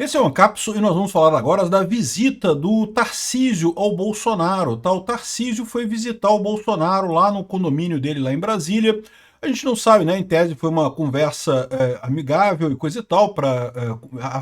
Esse é o Ancapso e nós vamos falar agora da visita do Tarcísio ao Bolsonaro. Tá? O Tarcísio foi visitar o Bolsonaro lá no condomínio dele lá em Brasília. A gente não sabe, né? Em tese foi uma conversa amigável e coisa e tal para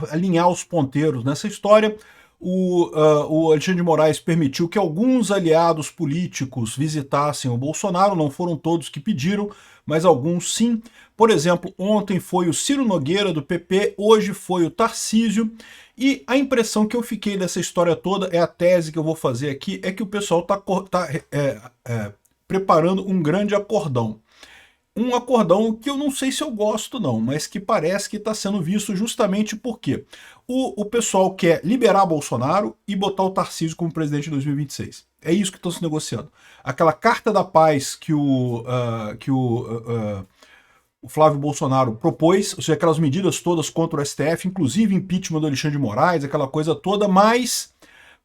alinhar os ponteiros nessa história. O Alexandre de Moraes permitiu que alguns aliados políticos visitassem o Bolsonaro, não foram todos que pediram, mas alguns sim. Por exemplo, ontem foi o Ciro Nogueira, do PP, hoje foi o Tarcísio, e a impressão que eu fiquei dessa história toda, é a tese que eu vou fazer aqui, é que o pessoal está preparando um grande acordão. Um acordão que eu não sei se eu gosto não, mas que parece que está sendo visto justamente porque o pessoal quer liberar Bolsonaro e botar o Tarcísio como presidente em 2026. É isso que estão se negociando. Aquela carta da paz que o Flávio Bolsonaro propôs, ou seja, aquelas medidas todas contra o STF, inclusive impeachment do Alexandre de Moraes, aquela coisa toda, mas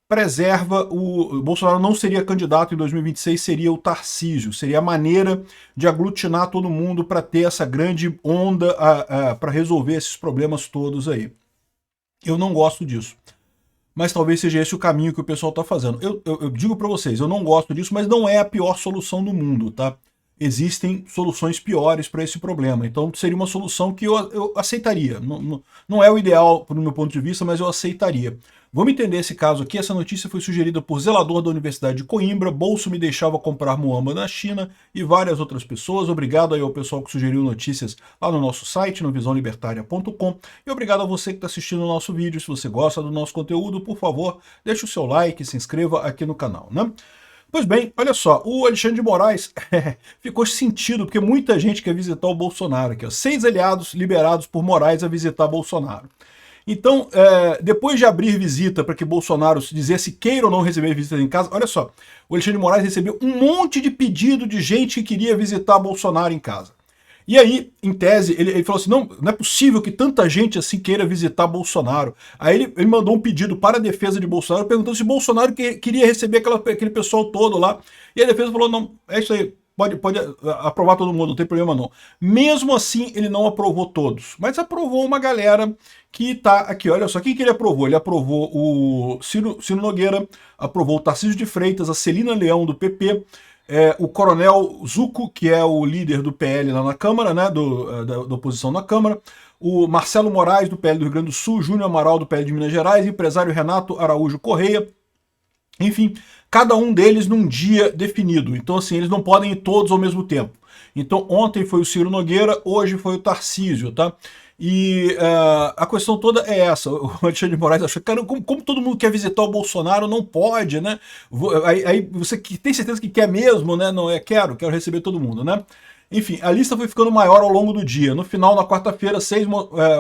preserva o Bolsonaro não seria candidato em 2026, seria o Tarcísio, seria a maneira de aglutinar todo mundo para ter essa grande onda para resolver esses problemas todos aí. Eu não gosto disso. Mas talvez seja esse o caminho que o pessoal está fazendo. Eu digo para vocês, eu não gosto disso, mas não é a pior solução do mundo, tá? Existem soluções piores para esse problema. Então seria uma solução que eu aceitaria. Não é o ideal, do meu ponto de vista, mas eu aceitaria. Vamos entender esse caso aqui. Essa notícia foi sugerida por zelador da Universidade de Coimbra, Bolso me deixava comprar muamba na China e várias outras pessoas. Obrigado aí ao pessoal que sugeriu notícias lá no nosso site, no visãolibertaria.com. E obrigado a você que está assistindo o nosso vídeo. Se você gosta do nosso conteúdo, por favor, deixe o seu like e se inscreva aqui no canal, né? Pois bem, olha só, o Alexandre de Moraes ficou sentido, porque muita gente quer visitar o Bolsonaro aqui, ó. 6 aliados liberados por Moraes a visitar Bolsonaro. Então, depois de abrir visita para que Bolsonaro se dissesse queira ou não receber visita em casa, olha só, o Alexandre de Moraes recebeu um monte de pedido de gente que queria visitar Bolsonaro em casa. E aí, em tese, ele falou assim, não é possível que tanta gente assim queira visitar Bolsonaro. Aí ele mandou um pedido para a defesa de Bolsonaro, perguntando se Bolsonaro queria receber aquele pessoal todo lá. E a defesa falou, não, é isso aí, pode aprovar todo mundo, não tem problema não. Mesmo assim, ele não aprovou todos, mas aprovou uma galera que tá aqui, olha só, quem que ele aprovou? Ele aprovou o Ciro Nogueira, aprovou o Tarcísio de Freitas, a Celina Leão, do PP, o Coronel Zucco, que é o líder do PL lá na Câmara, né, da oposição na Câmara, o Marcelo Moraes, do PL do Rio Grande do Sul, Júnior Amaral, do PL de Minas Gerais, empresário Renato Araújo Correia, enfim, cada um deles num dia definido. Então, assim, eles não podem ir todos ao mesmo tempo. Então, ontem foi o Ciro Nogueira, hoje foi o Tarcísio, tá? E a questão toda é essa. O Alexandre de Moraes achou, cara, como todo mundo quer visitar o Bolsonaro, não pode, né? Aí você tem certeza que quer mesmo, né? Não é, quero receber todo mundo, né? Enfim, a lista foi ficando maior ao longo do dia. No final, na quarta-feira,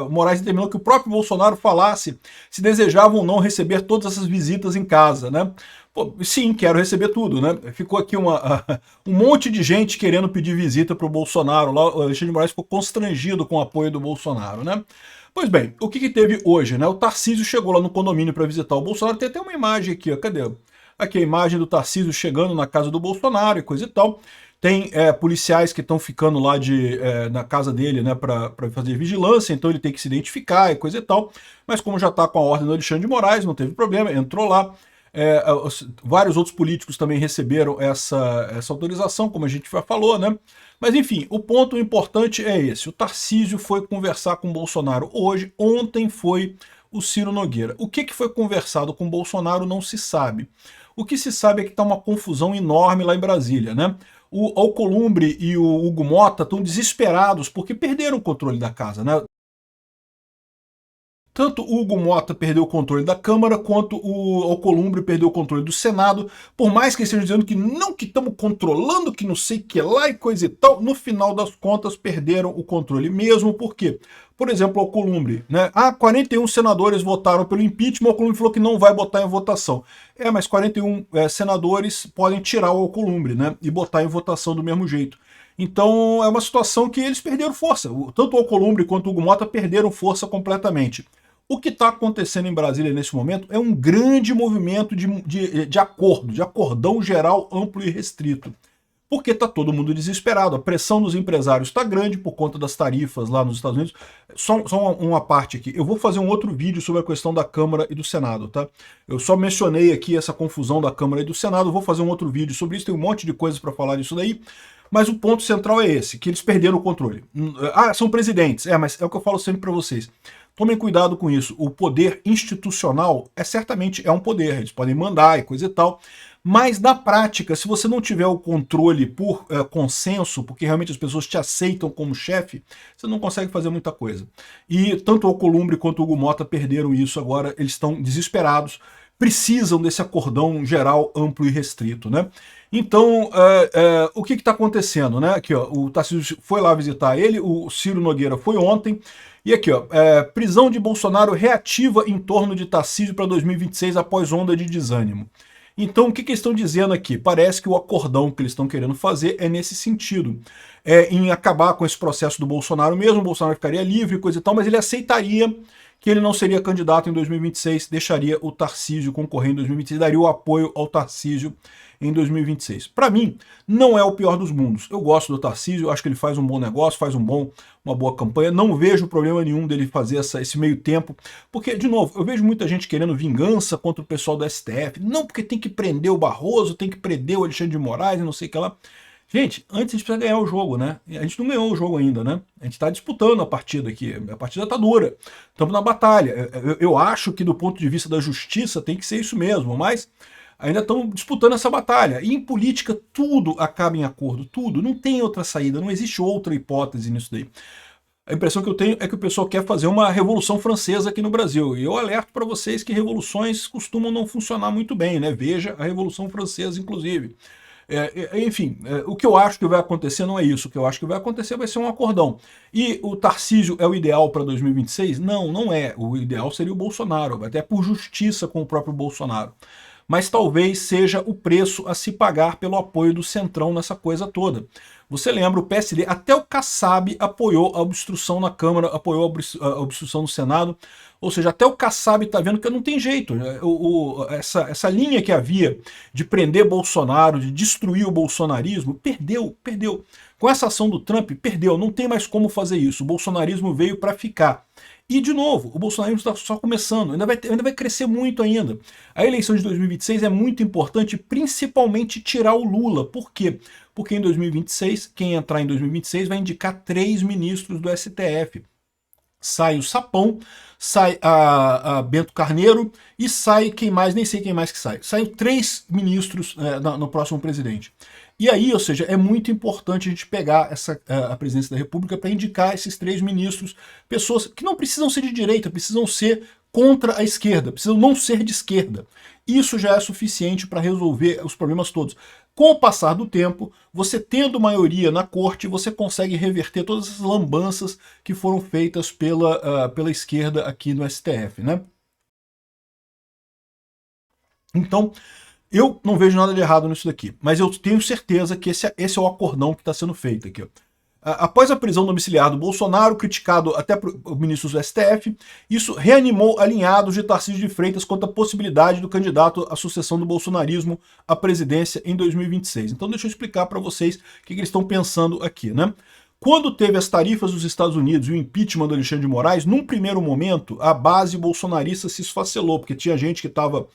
Moraes determinou que o próprio Bolsonaro falasse se desejavam ou não receber todas essas visitas em casa, né? Pô, sim, quero receber tudo, né? Ficou aqui um monte de gente querendo pedir visita para o Bolsonaro. Lá, o Alexandre de Moraes ficou constrangido com o apoio do Bolsonaro, né? Pois bem, o que teve hoje, né? O Tarcísio chegou lá no condomínio para visitar o Bolsonaro. Tem até uma imagem aqui, ó. Cadê? Aqui a imagem do Tarcísio chegando na casa do Bolsonaro e coisa e tal. Tem policiais que estão ficando lá na casa dele, né, para fazer vigilância, então ele tem que se identificar e coisa e tal. Mas como já está com a ordem do Alexandre de Moraes, não teve problema, entrou lá. Vários outros políticos também receberam essa autorização, como a gente já falou, né? Mas enfim, o ponto importante é esse. O Tarcísio foi conversar com o Bolsonaro hoje, ontem foi o Ciro Nogueira. O que foi conversado com o Bolsonaro não se sabe. O que se sabe é que está uma confusão enorme lá em Brasília, né? O Alcolumbre e o Hugo Mota estão desesperados porque perderam o controle da casa, né? Tanto o Hugo Mota perdeu o controle da Câmara, quanto o Alcolumbre perdeu o controle do Senado. Por mais que eles estejam dizendo que não, que estamos controlando, que não sei o que lá e coisa e tal, no final das contas perderam o controle mesmo. Por quê? Por exemplo, o Alcolumbre, né? 41 senadores votaram pelo impeachment, o Alcolumbre falou que não vai botar em votação. Mas 41 senadores podem tirar o Alcolumbre, né? E botar em votação do mesmo jeito. Então é uma situação que eles perderam força. Tanto o Alcolumbre quanto o Hugo Mota perderam força completamente. O que está acontecendo em Brasília nesse momento é um grande movimento de acordão geral amplo e restrito. porque está todo mundo desesperado. A pressão dos empresários está grande por conta das tarifas lá nos Estados Unidos. Só uma parte aqui. Eu vou fazer um outro vídeo sobre a questão da Câmara e do Senado, tá? Eu só mencionei aqui essa confusão da Câmara e do Senado. Eu vou fazer um outro vídeo sobre isso. Tem um monte de coisas para falar disso daí. Mas o ponto central é esse, que eles perderam o controle. São presidentes. Mas é o que eu falo sempre para vocês. Tomem cuidado com isso. O poder institucional certamente é um poder. Eles podem mandar e coisa e tal. Mas na prática, se você não tiver o controle por consenso, porque realmente as pessoas te aceitam como chefe, você não consegue fazer muita coisa. E tanto o Alcolumbre quanto o Hugo Mota perderam isso agora. Eles estão desesperados. Precisam desse acordão geral, amplo e restrito, né? Então, o que está acontecendo, né? Aqui, ó, o Tarcísio foi lá visitar ele, o Ciro Nogueira foi ontem, e aqui, ó, prisão de Bolsonaro reativa em torno de Tarcísio para 2026 após onda de desânimo. Então, o que eles estão dizendo aqui? Parece que o acordão que eles estão querendo fazer é nesse sentido, em acabar com esse processo do Bolsonaro mesmo, o Bolsonaro ficaria livre, coisa e tal, mas ele aceitaria que ele não seria candidato em 2026, deixaria o Tarcísio concorrer em 2026, daria o apoio ao Tarcísio em 2026. Para mim, não é o pior dos mundos. Eu gosto do Tarcísio, acho que ele faz um bom negócio, faz uma boa campanha, não vejo problema nenhum dele fazer esse meio tempo, porque, de novo, eu vejo muita gente querendo vingança contra o pessoal do STF, não porque tem que prender o Barroso, tem que prender o Alexandre de Moraes e não sei o que lá. Gente, antes a gente precisa ganhar o jogo, né? A gente não ganhou o jogo ainda, né? A gente está disputando a partida aqui, a partida está dura, estamos na batalha. Eu acho que do ponto de vista da justiça tem que ser isso mesmo, mas ainda estamos disputando essa batalha. E em política tudo acaba em acordo, tudo. Não tem outra saída, não existe outra hipótese nisso daí. A impressão que eu tenho é que o pessoal quer fazer uma revolução francesa aqui no Brasil. E eu alerto para vocês que revoluções costumam não funcionar muito bem, né? Veja a Revolução Francesa, inclusive. Enfim, o que eu acho que vai acontecer não é isso. O que eu acho que vai acontecer vai ser um acordão. E o Tarcísio é o ideal para 2026? Não, não é. O ideal seria o Bolsonaro, até por justiça com o próprio Bolsonaro. Mas talvez seja o preço a se pagar pelo apoio do Centrão nessa coisa toda. Você lembra, o PSD, até o Kassab apoiou a obstrução na Câmara, apoiou a obstrução no Senado, ou seja, até o Kassab está vendo que não tem jeito. Essa linha que havia de prender Bolsonaro, de destruir o bolsonarismo, perdeu. Com essa ação do Trump, perdeu, não tem mais como fazer isso. O bolsonarismo veio para ficar. E, de novo, o bolsonarismo está só começando, ainda vai crescer muito ainda. A eleição de 2026 é muito importante, principalmente tirar o Lula. Por quê? Porque em 2026, quem entrar em 2026 vai indicar 3 ministros do STF. Sai o Sapão, sai a Bento Carneiro e sai quem mais, nem sei quem mais que sai. Saem 3 ministros no próximo presidente. E aí, ou seja, é muito importante a gente pegar a presidência da República para indicar esses 3 ministros, pessoas que não precisam ser de direita, precisam ser contra a esquerda, precisam não ser de esquerda. Isso já é suficiente para resolver os problemas todos. Com o passar do tempo, você tendo maioria na corte, você consegue reverter todas as lambanças que foram feitas pela esquerda aqui no STF, né? Então, eu não vejo nada de errado nisso daqui, mas eu tenho certeza que esse é o acordão que está sendo feito aqui. Após a prisão domiciliar do Bolsonaro, criticado até por ministros do STF, isso reanimou alinhados de Tarcísio de Freitas quanto à possibilidade do candidato à sucessão do bolsonarismo à presidência em 2026. Então deixa eu explicar para vocês o que eles estão pensando aqui, né? Quando teve as tarifas dos Estados Unidos e o impeachment do Alexandre de Moraes, num primeiro momento, a base bolsonarista se esfacelou, porque tinha gente que estava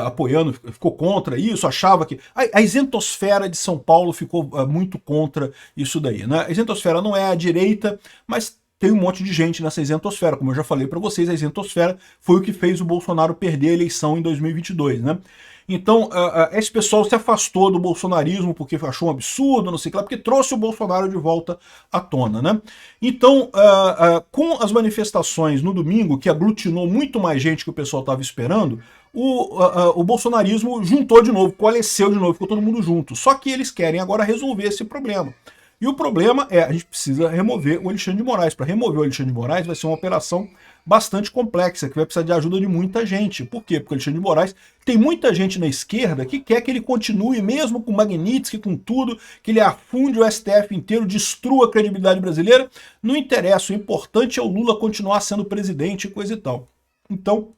apoiando, ficou contra isso, achava que... A isentosfera de São Paulo ficou muito contra isso daí, né? A isentosfera não é a direita, mas tem um monte de gente nessa isentosfera. Como eu já falei para vocês, a isentosfera foi o que fez o Bolsonaro perder a eleição em 2022, né? Então, esse pessoal se afastou do bolsonarismo porque achou um absurdo, não sei o que lá, porque trouxe o Bolsonaro de volta à tona, né? Então, com as manifestações no domingo, que aglutinou muito mais gente que o pessoal estava esperando, o bolsonarismo juntou de novo, coalesceu de novo, ficou todo mundo junto. Só que eles querem agora resolver esse problema. E o problema é, a gente precisa remover o Alexandre de Moraes. Para remover o Alexandre de Moraes vai ser uma operação bastante complexa, que vai precisar de ajuda de muita gente. Por quê? Porque o Alexandre de Moraes tem muita gente na esquerda que quer que ele continue, mesmo com Magnitsky, com tudo, que ele afunde o STF inteiro, destrua a credibilidade brasileira. Não interessa, o importante é o Lula continuar sendo presidente e coisa e tal. Então,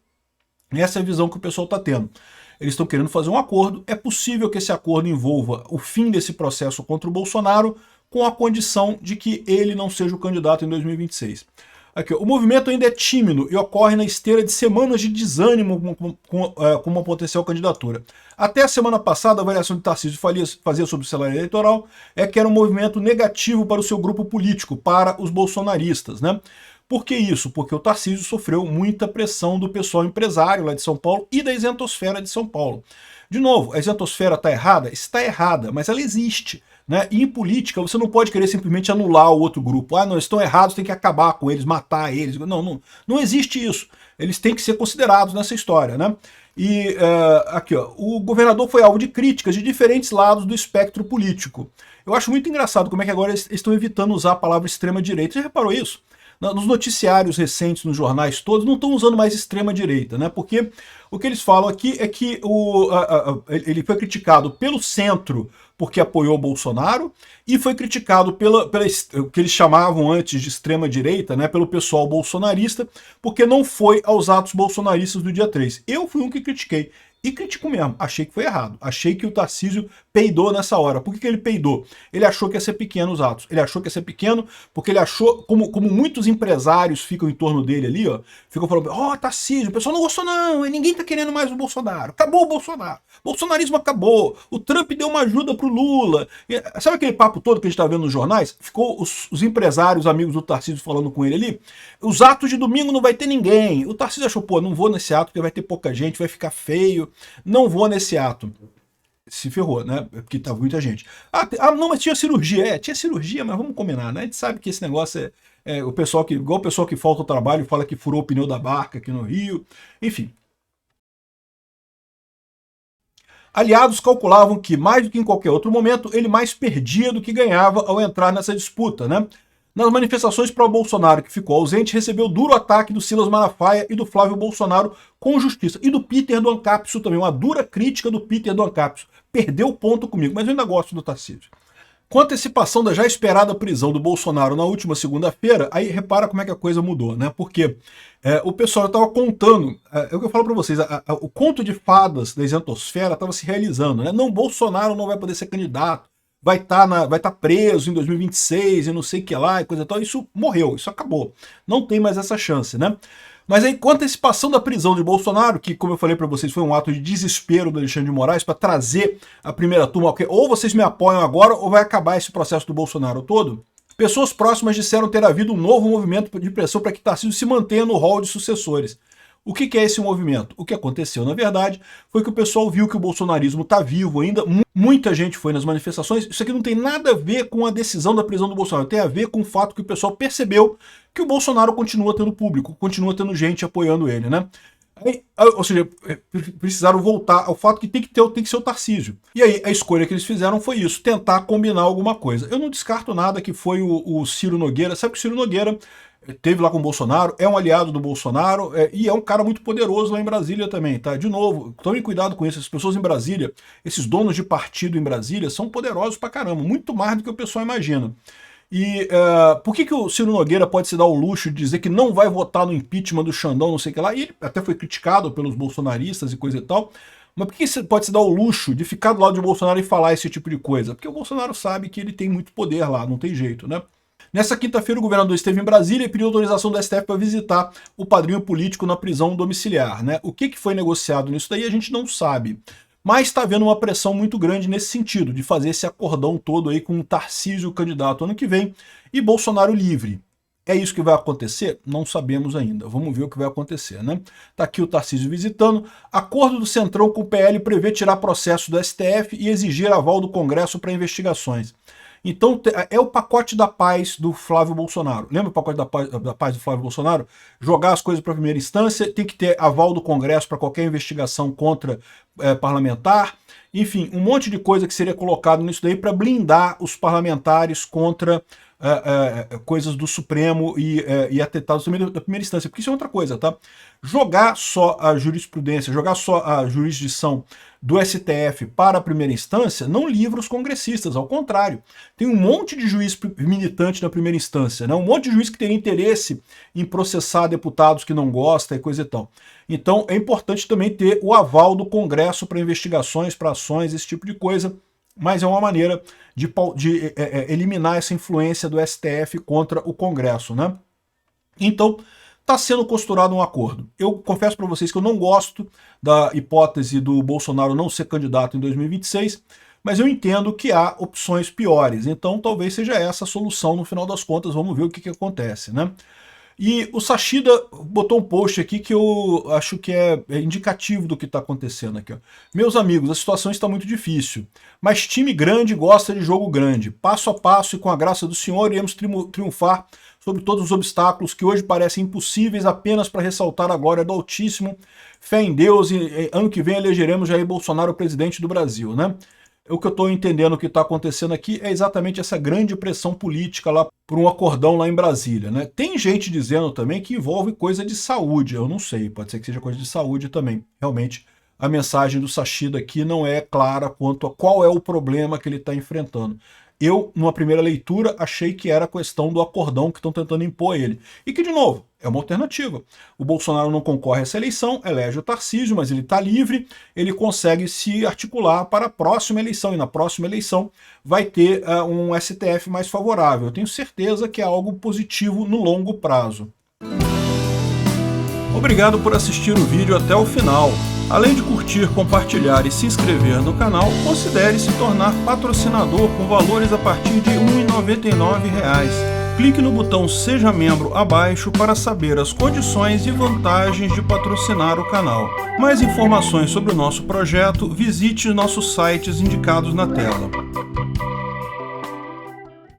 Essa é a visão que o pessoal está tendo. Eles estão querendo fazer um acordo, é possível que esse acordo envolva o fim desse processo contra o Bolsonaro, com a condição de que ele não seja o candidato em 2026. Aqui, o movimento ainda é tímido e ocorre na esteira de semanas de desânimo com uma potencial candidatura. Até a semana passada, a avaliação de Tarcísio fazia sobre o cenário eleitoral é que era um movimento negativo para o seu grupo político, para os bolsonaristas, né? Por que isso? Porque o Tarcísio sofreu muita pressão do pessoal empresário lá de São Paulo e da isentosfera de São Paulo. De novo, a isentosfera está errada? Está errada, mas ela existe. Né? E em política você não pode querer simplesmente anular o outro grupo. Ah, não, eles estão errados, tem que acabar com eles, matar eles. Não existe isso. Eles têm que ser considerados nessa história. Né? E aqui, ó, o governador foi alvo de críticas de diferentes lados do espectro político. Eu acho muito engraçado como é que agora eles estão evitando usar a palavra extrema-direita. Você reparou isso? Nos noticiários recentes, nos jornais todos, não estão usando mais extrema-direita, né? Porque o que eles falam aqui é que ele foi criticado pelo centro porque apoiou o Bolsonaro e foi criticado pela o que eles chamavam antes de extrema-direita, né? Pelo pessoal bolsonarista, porque não foi aos atos bolsonaristas do dia 3. Eu fui um que critiquei. E critico mesmo, achei que foi errado. Achei que o Tarcísio peidou nessa hora. Por que ele peidou? Ele achou que ia ser pequeno os atos. Ele achou que ia ser pequeno porque ele achou, como muitos empresários ficam em torno dele ali, ó, ficam falando, ó, Tarcísio, o pessoal não gostou não, ninguém tá querendo mais o Bolsonaro. Acabou o Bolsonaro. O bolsonarismo acabou. O Trump deu uma ajuda pro Lula. E, sabe aquele papo todo que a gente tá vendo nos jornais? Ficou os empresários, amigos do Tarcísio falando com ele ali. Os atos de domingo não vai ter ninguém. O Tarcísio achou, pô, não vou nesse ato porque vai ter pouca gente, vai ficar feio. Não vou nesse ato. Se ferrou, né? Porque tá muita gente. Não, mas tinha cirurgia. Tinha cirurgia, mas vamos combinar, né? A gente sabe que esse negócio o pessoal que, igual o pessoal que falta ao trabalho, fala que furou o pneu da barca aqui no Rio. Enfim. Aliados calculavam que, mais do que em qualquer outro momento, ele mais perdia do que ganhava ao entrar nessa disputa, né? Nas manifestações para o Bolsonaro, que ficou ausente, recebeu duro ataque do Silas Malafaia e do Flávio Bolsonaro com justiça. E do Peter do Ancapso também, uma dura crítica do Peter do Ancapso. Perdeu o ponto comigo, mas eu ainda gosto do Tarcísio. Com a antecipação da já esperada prisão do Bolsonaro na última segunda-feira, aí repara como é que a coisa mudou, né? Porque o pessoal estava contando, é o que eu falo para vocês, o conto de fadas da isentosfera estava se realizando, né? Não, Bolsonaro não vai poder ser candidato, vai tá preso em 2026 e não sei o que lá e coisa e tal. Isso morreu, isso acabou. Não tem mais essa chance, né? Mas aí, com a antecipação da prisão de Bolsonaro, que, como eu falei para vocês, foi um ato de desespero do Alexandre de Moraes para trazer a primeira turma, okay, ou vocês me apoiam agora ou vai acabar esse processo do Bolsonaro todo, pessoas próximas disseram ter havido um novo movimento de pressão para que Tarcísio se mantenha no rol de sucessores. O que é esse movimento? O que aconteceu, na verdade, foi que o pessoal viu que o bolsonarismo está vivo ainda, muita gente foi nas manifestações. Isso aqui não tem nada a ver com a decisão da prisão do Bolsonaro, tem a ver com o fato que o pessoal percebeu que o Bolsonaro continua tendo público, continua tendo gente apoiando ele, né? Ou seja, precisaram voltar ao fato que tem que ser o Tarcísio. E aí a escolha que eles fizeram foi isso, tentar combinar alguma coisa. Eu não descarto nada que foi o Ciro Nogueira. Sabe que o Ciro Nogueira teve lá com o Bolsonaro, é um aliado do Bolsonaro e é um cara muito poderoso lá em Brasília também, tá? De novo, tomem cuidado com isso, as pessoas em Brasília, esses donos de partido em Brasília são poderosos pra caramba, muito mais do que o pessoal imagina. E por que o Ciro Nogueira pode se dar o luxo de dizer que não vai votar no impeachment do Xandão, não sei o que lá, e ele até foi criticado pelos bolsonaristas e coisa e tal, mas por que você pode se dar o luxo de ficar do lado de Bolsonaro e falar esse tipo de coisa? Porque o Bolsonaro sabe que ele tem muito poder lá, não tem jeito, né? Nessa quinta-feira, o governador esteve em Brasília e pediu autorização do STF para visitar o padrinho político na prisão domiciliar, né? O que foi negociado nisso daí a gente não sabe. Mas está havendo uma pressão muito grande nesse sentido, de fazer esse acordão todo aí com o Tarcísio candidato ano que vem e Bolsonaro livre. É isso que vai acontecer? Não sabemos ainda. Vamos ver o que vai acontecer, né? Tá aqui o Tarcísio visitando. Acordo do Centrão com o PL prevê tirar processo do STF e exigir aval do Congresso para investigações. Então é o pacote da paz do Flávio Bolsonaro. Lembra o pacote da paz do Flávio Bolsonaro? Jogar as coisas para a primeira instância, tem que ter aval do Congresso para qualquer investigação contra parlamentar. Enfim, um monte de coisa que seria colocado nisso daí para blindar os parlamentares contra coisas do Supremo e atentados também da primeira instância, porque isso é outra coisa, tá? Jogar só a jurisprudência, jogar só a jurisdição do STF para a primeira instância não livra os congressistas, ao contrário. Tem um monte de juiz militante na primeira instância, né? Um monte de juiz que teria interesse em processar deputados que não gostam e coisa e tal. Então é importante também ter o aval do Congresso para investigações, para ações, esse tipo de coisa, mas é uma maneira de eliminar essa influência do STF contra o Congresso, né? Então, está sendo costurado um acordo. Eu confesso para vocês que eu não gosto da hipótese do Bolsonaro não ser candidato em 2026, mas eu entendo que há opções piores. Então, talvez seja essa a solução no final das contas. Vamos ver o que acontece, né? E o Sachida botou um post aqui que eu acho que é indicativo do que está acontecendo aqui. Ó. Meus amigos, a situação está muito difícil, mas time grande gosta de jogo grande. Passo a passo e com a graça do Senhor iremos triunfar sobre todos os obstáculos que hoje parecem impossíveis apenas para ressaltar a glória do Altíssimo. Fé em Deus e ano que vem elegeremos Jair Bolsonaro presidente do Brasil, né? O que eu estou entendendo que está acontecendo aqui é exatamente essa grande pressão política lá por um acordão lá em Brasília, né? Tem gente dizendo também que envolve coisa de saúde, eu não sei, pode ser que seja coisa de saúde também. Realmente, a mensagem do Sachida aqui não é clara quanto a qual é o problema que ele está enfrentando. Eu, numa primeira leitura, achei que era a questão do acordão que estão tentando impor a ele. E que, de novo, é uma alternativa. O Bolsonaro não concorre a essa eleição, elege o Tarcísio, mas ele está livre, ele consegue se articular para a próxima eleição, e na próxima eleição vai ter um STF mais favorável. Eu tenho certeza que é algo positivo no longo prazo. Obrigado por assistir o vídeo até o final. Além de curtir, compartilhar e se inscrever no canal, considere se tornar patrocinador com valores a partir de R$ 1,99. Clique no botão Seja Membro abaixo para saber as condições e vantagens de patrocinar o canal. Mais informações sobre o nosso projeto, visite nossos sites indicados na tela.